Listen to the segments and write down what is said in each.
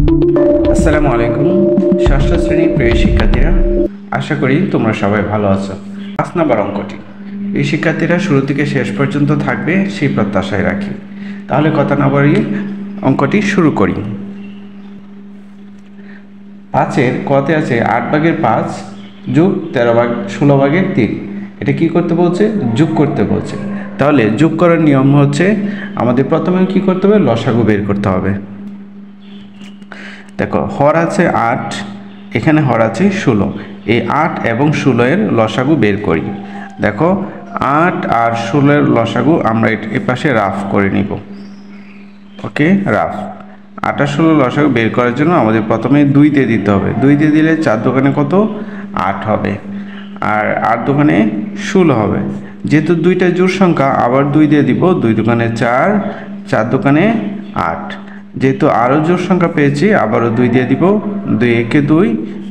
আসসালামু আলাইকুম ষষ্ঠ শ্রেণীর প্রিয় শিক্ষার্থীরা, আশা করি তোমরা সবাই ভালো আছো। 5 নম্বর অঙ্কটি এই শিক্ষার্থীরা শুরু থেকে শেষ পর্যন্ত থাকবে সেই প্রত্যাশায় রাখি। তাহলে কথা না বাড়িয়ে অঙ্কটি শুরু করি। 5-এর কতে আছে 8/5 যোগ 13/16/3। এটা কি করতে বলছে? যোগ করতে বলছে। তাহলে যোগ করার নিয়ম হচ্ছে আমাদের প্রথমে কি করতে হবে? লসাগু বের করতে হবে। দেখো, হর আছে 8, এখানে হর আছে 16। এই 8 এবং 16 এর লসাগু বের করি। দেখো, 8 আর 16 এর লসাগু আমরা এই পাশে রাফ করে নিব। ওকে, রাফ। 8 আর 16 লসাগু বের করার জন্য আমাদের প্রথমে 2 দিয়ে দিতে হবে। 2 দিয়ে দিলে 4 দোকানে কত? 8 হবে। আর 8 দোকানে 16 হবে। যেহেতু 2টা জোড় সংখ্যা, আবার 2 দিয়ে দিব। 2 দোকানে 4, 4 দোকানে 8। যেহেতু আরও জোড় সংখ্যা পেয়েছি, আবারও 2 দিয়ে দিব। 2 একে 2,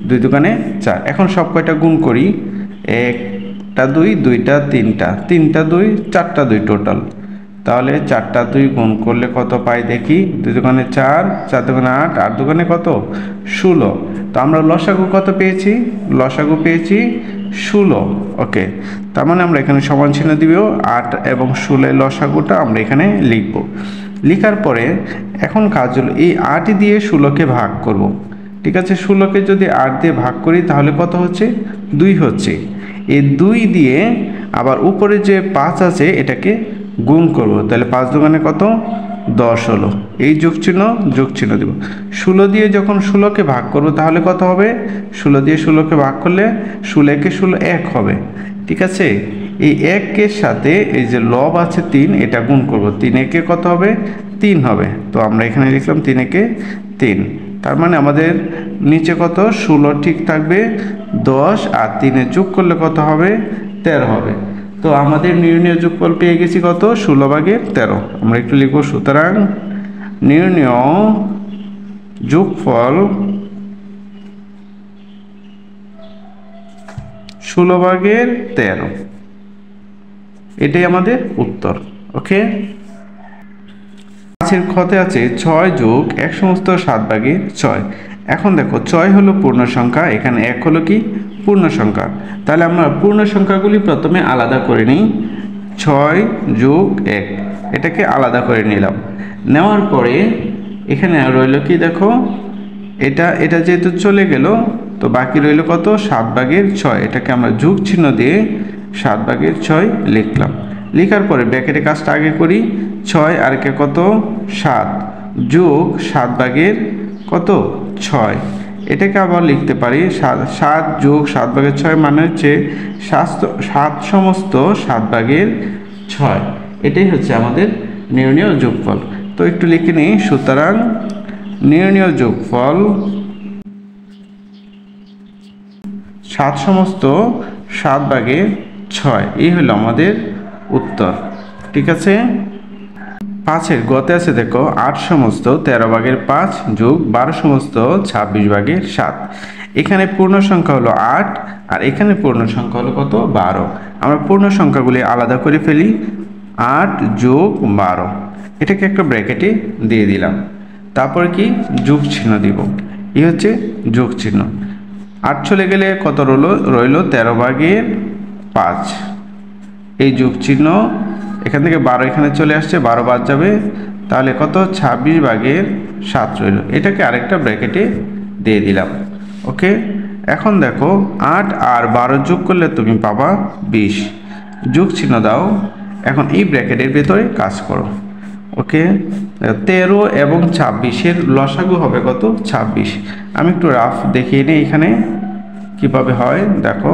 2 দোকানে 4। এখন সব কয়টা গুণ করি। 1টা 2, 2টা 3টা, 3টা 2, 4টা 2 টোটাল। তাহলে 4টা 2 গুণ করলে কত পাই দেখি? 2 দোকানে 4, 4 দোকানে 8, 8 দোকানে কত? 16। তো আমরা লসাগু কত পেয়েছি? লসাগু পেয়েছি 16। ওকে, তার মানে আমরা এখানে সমান চিহ্ন দিব। 8 এবং 16 এর লসাগুটা আমরা এখানে লিখব। লেখার পরে এখন কাজ হলো এই 8 দিয়ে 16কে ভাগ করব। ঠিক আছে, 16কে যদি 8 দিয়ে ভাগ করি তাহলে কত হচ্ছে? 2 হচ্ছে। এই 2 দিয়ে আবার উপরে যে 5 আছে এটাকে গুণ করব। তাহলে 5 দোকানে কত? 10 হলো। এই যোগ চিহ্ন দেব। 16 দিয়ে যখন 16কে ভাগ করব তাহলে কত হবে? 16 দিয়ে 16কে ভাগ করলে 16 একে 16 1 হবে। ঠিক আছে, এই 1-এর সাথে এই যে লব আছে 3, এটা গুণ করব। 3 একে কত হবে? 3 হবে। তো আমরা এখানে লিখলাম 3 একে 3। তার মানে আমাদের নিচে কত? 16 ঠিক থাকবে। 10 আর 3 যোগ করলে কত হবে? 13 হবে। তো আমাদের নির্ণয় যোগফল পেয়ে গেছি কত? 16/13। আমরা একটু লিখব, সুতরাং নির্ণয় যোগফল 16/13। এটাই আমাদের উত্তর। ওকে, 5-এর ক্ষতে আছে 6 যোগ 1 সমস্ত 7/6। এখন দেখো, 6 হলো পূর্ণ সংখ্যা, এখানে 1 হলো কি? পূর্ণ সংখ্যা। তাহলে আমরা পূর্ণ সংখ্যাগুলি প্রথমে আলাদা করে নিই। 6 যোগ 1, এটাকে আলাদা করে নিলাম। নেওয়ার পরে এখানে রইল কি? দেখো, এটা যেহেতু চলে গেল, তো বাকি রইল কত? 7/6। এটাকে আমরা যোগ চিহ্ন দিয়ে 7/6 লিখলাম। লেখার পরে ব্র্যাকেটে কাজটা আগে করি। 6 আর কে কত? 7 যোগ 7/6। এটাকে আবার লিখতে পারি 7 যোগ 7/6 মানে হচ্ছে 7 সমস্ত 7/6। এটাই হচ্ছে আমাদের নির্ণয় যোগফল। তো একটু লিখে নিই, সুতরাং নির্ণয় যোগফল 7 সমস্ত 7/6। এই হলো আমাদের উত্তর। ঠিক আছে, 5-এর গতে আছে দেখো 8 সমস্ত 13/5 যোগ 12 সমস্ত 26/7। এখানে পূর্ণ সংখ্যা হলো 8 আর এখানে পূর্ণ সংখ্যা হলো কত? 12। আমরা পূর্ণ সংখ্যাগুলি আলাদা করে ফেলি। 8 যোগ 12, এটাকে একটা ব্র্যাকেটে দিয়ে দিলাম। তারপরে কি? যোগ চিহ্ন দিব। এই হচ্ছে যোগ চিহ্ন। 8 চলে গেলে কত রইল? 13/5। এই যোগ চিহ্ন, এখান থেকে 12 এখানে চলে আসছে, 12 বাদ যাবে। তাহলে কত? 26/7 রইল। এটাকে আরেকটা ব্র্যাকেটে দিয়ে দিলাম। ওকে, এখন দেখো 8 আর 12 যোগ করলে তুমি পাবা 20। যোগ চিহ্ন দাও। এখন এই ব্র্যাকেটের ভেতরে কাজ করো। ওকে, 13 এবং 26-এর লসাগু হবে কত? 26। আমি একটু রাফ দেখিয়ে নিই এখানে কিভাবে হয়। দেখো,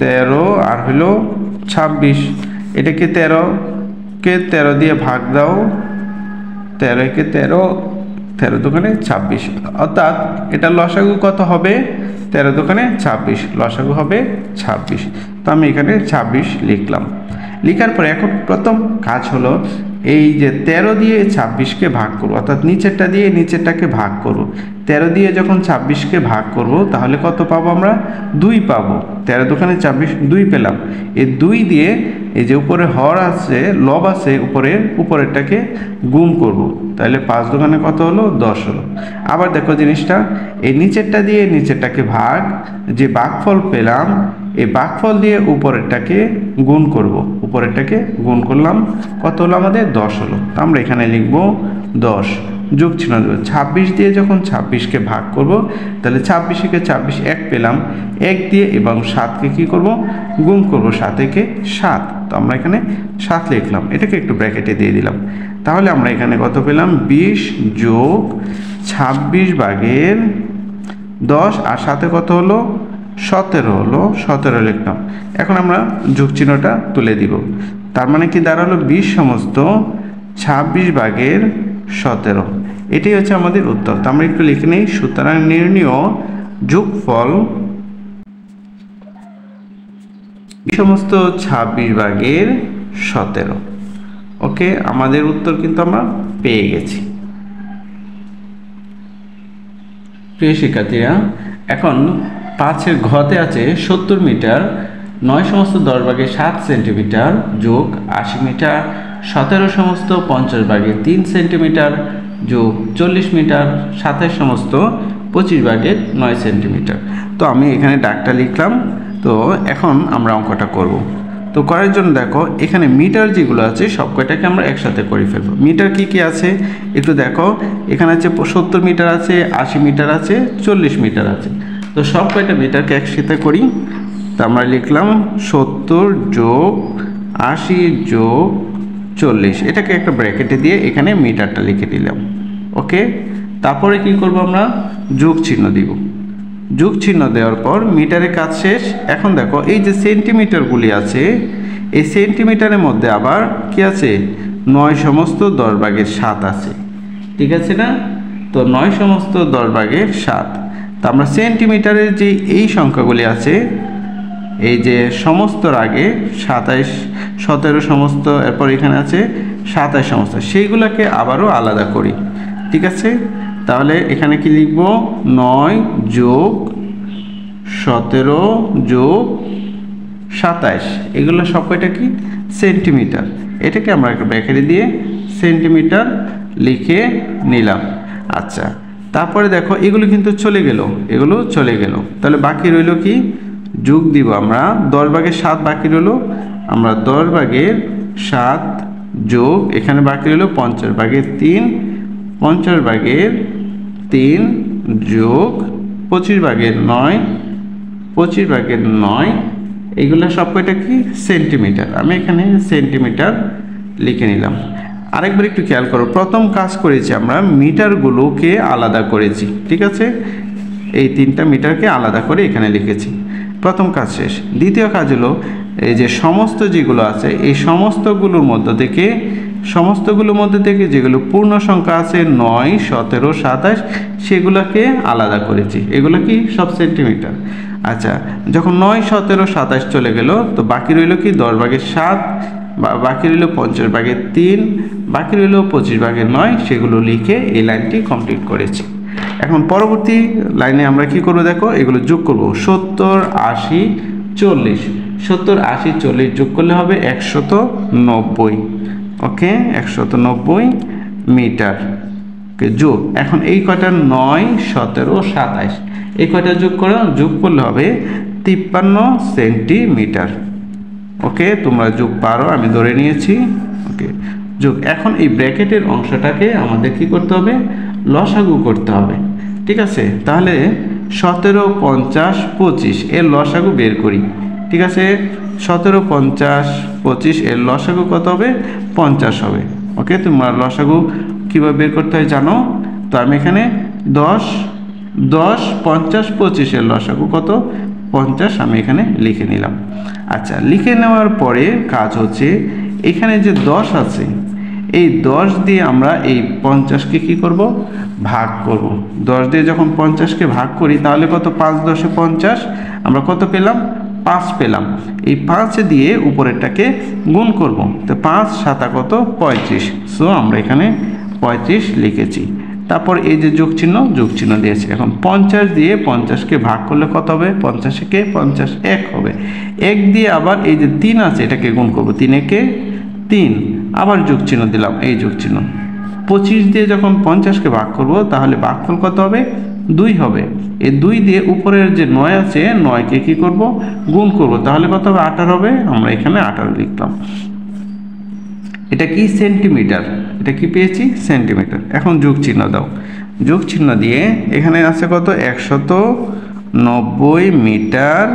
13 আর হলো 26। এটাকে 13কে 13 দিয়ে ভাগ দাও। 13 একে 13, 13 দোকানে 26। অর্থাৎ এটা লসাগু কত হবে? 13 দোকানে 26, লসাগু হবে 26। তো আমি এখানে 26 লিখলাম। লেখার পরে এখন প্রথম কাজ হলো এই যে 13 দিয়ে 26কে ভাগ করব, অর্থাৎ নিচেরটা দিয়ে নিচেরটাকে ভাগ করব। 13 দিয়ে যখন 26কে ভাগ করব তাহলে কত পাবো আমরা? 2 পাবো। 13 দোকানে 26, 2 পেলাম। এই 2 দিয়ে এই যে উপরে হর আছে, লব আছে উপরেরটাকে গুণ করব, তাহলে 5 দোকানে কত হলো? 10 হলো। আবার দেখো জিনিসটা, এই নিচেরটা দিয়ে নিচেরটাকে ভাগ, যে ভাগফল পেলাম এই ভাগফল দিয়ে উপরেরটাকে গুণ করব, উপরেরটাকে গুণ করলাম, কত হলো আমাদের? 10 হলো। তো আমরা এখানে লিখব 10, যোগ চিহ্ন দেব। 26 দিয়ে যখন 26কে ভাগ করব তাহলে 26কে 26 1 পেলাম, 1 দিয়ে এবং 7কে কি করব? গুণ করব, 7 একে 7। তো আমরা এখানে 7 লিখলাম, এটাকে একটু ব্র্যাকেটে দিয়ে দিলাম। তাহলে আমরা এখানে কত পেলাম? 20 যোগ 26 ভাগের 10, আর সাথে কত হলো? 17 হলো, 17 লিখলাম। এখন আমরা যোগ চিহ্নটা তুলে দিব, তার মানে কি দাঁড়ালো? 20 সমস্ত 26 ভাগের 17। এটাই হচ্ছে আমাদের উত্তর। তো আমরা একটু লিখে নিই, সুতরাং নির্ণীয় যোগফল সমস্ত 26 ভাগের 17। ওকে, আমাদের উত্তর কিন্তু আমরা পেয়ে গেছি। প্রিয় শিক্ষার্থীরা, এখন 5-এর ঘতে আছে 70 মিটার 9 সমস্ত 10 ভাগে 7 সেন্টিমিটার যোগ 80 মিটার 17 সমস্ত 50 ভাগে 3 সেন্টিমিটার যোগ 40 মিটার 27 সমস্ত 25 ভাগে 9 সেন্টিমিটার। তো আমি এখানে দাগটা লিখলাম। তো এখন আমরা অঙ্কটা করব। তো করার জন্য দেখো এখানে মিটার যেগুলো আছে সব কয়টাকে আমরা একসাথে করে ফেলবো। মিটার কি কি আছে একটু দেখো, এখানে আছে 70 মিটার আছে, 80 মিটার আছে, 40 মিটার আছে। তো সব কয়টা মিটারকে একসাথে করি। তো আমরা লিখলাম 70 যোগ 80 যোগ 40, এটাকে একটা ব্র্যাকেটে দিয়ে এখানে মিটারটা লিখে দিলাম। ওকে, তারপরে কি করব? আমরা যোগ চিহ্ন দিব। যোগ চিহ্ন দেওয়ার পর মিটারের কাজ শেষ। এখন দেখো এই যে সেন্টিমিটারগুলি আছে, এই সেন্টিমিটারের মধ্যে আবার কি আছে? 9 সমস্ত 10 ভাগের 7 আছে, ঠিক আছে না? তো 9 সমস্ত 10 ভাগের 7। তো আমরা সেন্টিমিটারের যে এই সংখ্যাগুলি আছে, এই যে সমস্তর আগে 27, 17 সমস্ত, এরপর এখানে আছে 27 সমস্ত, সেইগুলোকে আবারও আলাদা করি, ঠিক আছে? তাহলে এখানে কি লিখব? 9 যোগ 17 যোগ 27, এগুলো সব কয়টা কি? সেন্টিমিটার। এটাকে আমরা একটা ব্র্যাকেটে দিয়ে সেন্টিমিটার লিখে নিলাম। আচ্ছা, তারপরে দেখো এগুলো কিন্তু চলে গেল, এগুলো চলে গেল। তাহলে বাকি রইল কি? যোগ দিব আমরা 10 ভাগের 7 বাকি রইল, আমরা 10 ভাগের 7 যোগ এখানে বাকি রইল 50 ভাগের 3, 50 ভাগের 3 যোগ 25 ভাগের 9, 25 ভাগের 9, এইগুলো সব কয়টা কি? সেন্টিমিটার। আমি এখানে সেন্টিমিটার লিখে নিলাম। আরেকবার একটু খেয়াল করো, প্রথম কাজ করেছি আমরা মিটারগুলোকে আলাদা করেছি, ঠিক আছে? এই 3টা মিটারকে আলাদা করে এখানে লিখেছি, প্রথম কাজ শেষ। দ্বিতীয় কাজ হলো এই যে সমস্ত যেগুলো আছে এই সমস্তগুলোর মধ্যে থেকে যেগুলো পূর্ণ সংখ্যা আছে 9, 17, 27, সেগুলোকে আলাদা করেছি। এগুলো কি? সব সেন্টিমিটার। আচ্ছা, যখন 9, 17, 27 চলে গেল, তো বাকি রইল কি? 10 ভাগের 7, বাকি রইল 50 ভাগের 3, বাকি রইল 25 ভাগের 9, সেগুলো লিখে এই লাইনটি কমপ্লিট করেছি। এখন পরবর্তী লাইনে আমরা কি করব? দেখো এগুলো যোগ করব। 70, 80, 40, 70, 80, 40 যোগ করলে হবে 190। ওকে, 190 মিটার। ওকে, যোগ এখন এই কয়টা? 9, 17, 27, এই কয়টা যোগ করলে হবে 53 সেন্টিমিটার। ওকে, তোমরা যোগ পারো, আমি ধরে নিয়েছি। ওকে, যোগ। এখন এই ব্র্যাকেটের অংশটাকে আমাদের কি করতে হবে? লসাগু করতে হবে, ঠিক আছে? তাহলে 17, 50, 25 এর লসাগু বের করি, ঠিক আছে? 17, 50, 25 এর লসাগু কত হবে? 50 হবে। ওকে, তোমরা লসাগু কীভাবে বের করতে হয় জানো? তো আমি এখানে 10, 50, 25 এর লসাগু কত? 50 আমি এখানে লিখে নিলাম। আচ্ছা, লিখে নেওয়ার পরে কাজ হচ্ছে এখানে যে 10 আছে, এই 10 দিয়ে আমরা এই 50কে কি করব? ভাগ করব। 10 দিয়ে যখন 50কে ভাগ করি তাহলে কত? 5 10 50, আমরা কত পেলাম? 5 পেলাম। এই 5 দিয়ে উপরেরটাকে গুণ করব। তো 5 7 কত 35। সো আমরা এখানে 35 লিখেছি। তারপর এই যে যোগ চিহ্ন দিয়েছি। এখন 50 দিয়ে 50কে ভাগ করলে কত হবে? 50কে 50 1 হবে। 1 দিয়ে আবার এই যে 3 আছে এটাকে গুণ করব। 3 একে 3, আবার যোগ চিহ্ন দিলাম, এই যোগ চিহ্ন। 25 দিয়ে যখন 50কে ভাগ করব তাহলে ভাগফল কত হবে? 2 হবে। এই 2 দিয়ে উপরের যে 9 আছে 9কে কি করব? গুণ করব। তাহলে কত হবে? 18 হবে। আমরা এখানে 18 লিখলাম। এটা কি? সেন্টিমিটার। এটা কি পেয়েছি? সেন্টিমিটার। এখন যোগ চিহ্ন দাও। যোগ চিহ্ন দিয়ে এখানে আছে কত? 190 মিটার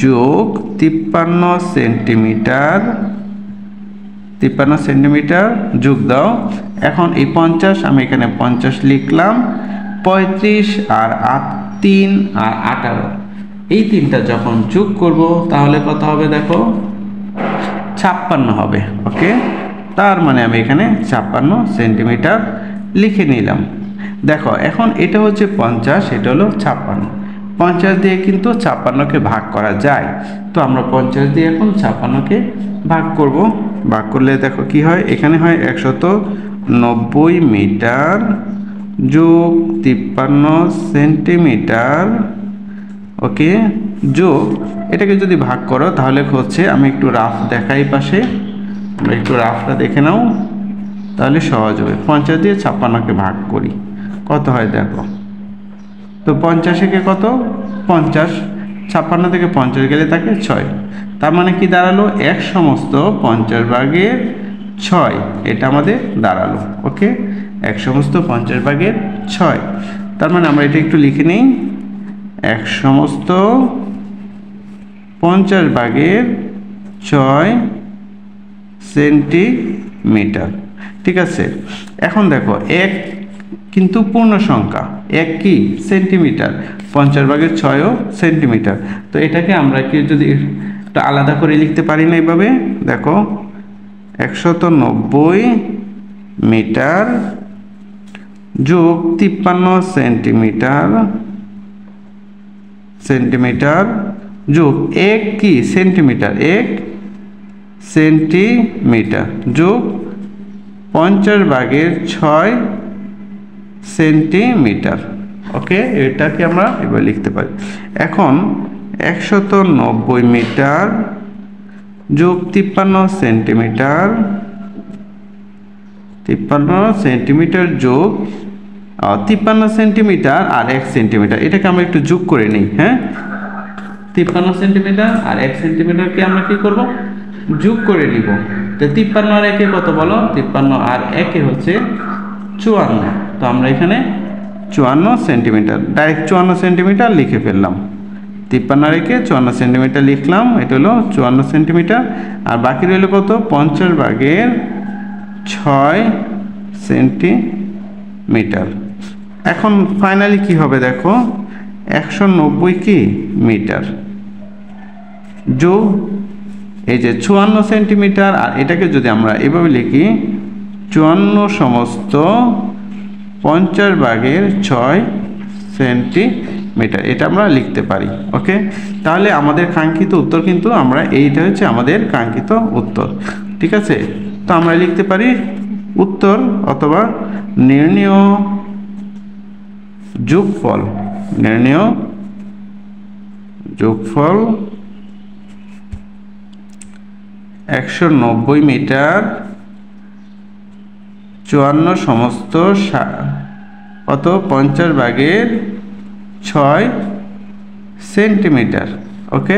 যোগ 53 সেন্টিমিটার। 53 সেন্টিমিটার যোগ দাও। এখন এই 50 আমি এখানে 50 লিখলাম। 35 আর 3 আর 18, এই তিনটা যখন যোগ করব তাহলে কত হবে? দেখো 56 হবে। ওকে, তার মানে আমি এখানে 56 সেন্টিমিটার লিখে নিলাম। দেখো এখন এটা হচ্ছে 50, এটা হলো 56। 50 দিয়ে কিন্তু 56কে ভাগ করা যায়। তো আমরা 50 দিয়ে এখন 56কে ভাগ করব। ভাগ করলে দেখো কি হয়? এখানে হয় 190 মিটার যোগ 53 সেন্টিমিটার। ওকে, যোগ এটাকে যদি ভাগ করো তাহলে হচ্ছে, আমি একটু রাফ দেখাই পাশে, আমরা একটু রাফটা দেখে নাও তাহলে সহজ হবে। 50 দিয়ে 56কে ভাগ করি, কত হয় দেখো। তো 50-এ কত? 50। 56 থেকে 50 গেলে থাকে 6। তার মানে কি দাঁড়ালো? 1 সমস্ত 50/6 এটা আমাদের দাঁড়ালো। ওকে, 1 সমস্ত 50/6। তার মানে আমরা এটা একটু লিখে নিই, 1 সমস্ত 50/6 সেন্টিমিটার। ঠিক আছে, এখন দেখো 1 কিন্তু পূর্ণ সংখ্যা, 1 কি? সেন্টিমিটার। 50/6ও সেন্টিমিটার। তো এটাকে আমরা কি যদি একটু আলাদা করে লিখতে পারি না এইভাবে? দেখো 190 মিটার যোগ 53 সেন্টিমিটার যোগ 1 কি? সেন্টিমিটার। 1 সেন্টিমিটার যোগ 50/6 সেন্টিমিটার। ওকে, এটাকে আমরা এবার লিখতে পারি। এখন 190 মিটার যোগ 53 সেন্টিমিটার, 53 সেন্টিমিটার যোগ 53 সেন্টিমিটার আর 1 সেন্টিমিটার, এটাকে আমরা একটু যোগ করে নিই। হ্যাঁ, 53 সেন্টিমিটার আর 1 সেন্টিমিটারকে আমরা কি করব? যোগ করে নিব। তো 53 আর 1 কত বলো? 53 আর 1 হচ্ছে 54। তো আমরা এখানে 54 সেন্টিমিটার, ডাইরেক্ট 54 সেন্টিমিটার লিখে ফেললাম। 53 আর 1 54 সেন্টিমিটার লিখলাম, এটা হলো 54 সেন্টিমিটার। আর বাকি রইল কত? 50/6 সেন্টিমিটার। এখন ফাইনালি কি হবে দেখো, 190 কি? মিটার যোগ এই যে 54 সেন্টিমিটার, আর এটাকে যদি আমরা এভাবে লিখি 54 সমস্ত 50/6 সেন্টিমিটার, এটা আমরা লিখতে পারি। ওকে, তাহলে আমাদের কাঙ্ক্ষিত উত্তর কিন্তু আমরা, এইটা হচ্ছে আমাদের কাঙ্ক্ষিত উত্তর। ঠিক আছে, তো আমরা লিখতে পারি উত্তর অথবা নির্ণেয় যোগফল, নির্ণেয় যোগফল 190 মিটার 54 সমস্ত কত? 50/6 সেন্টিমিটার। ওকে,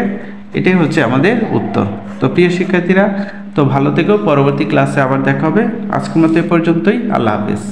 এটাই হচ্ছে আমাদের উত্তর। তো প্রিয় শিক্ষার্থীরা, তো ভালো থেকো, পরবর্তী ক্লাসে আবার দেখা হবে। আজকের মতো এ পর্যন্তই। আল্লাহ হাফেজ।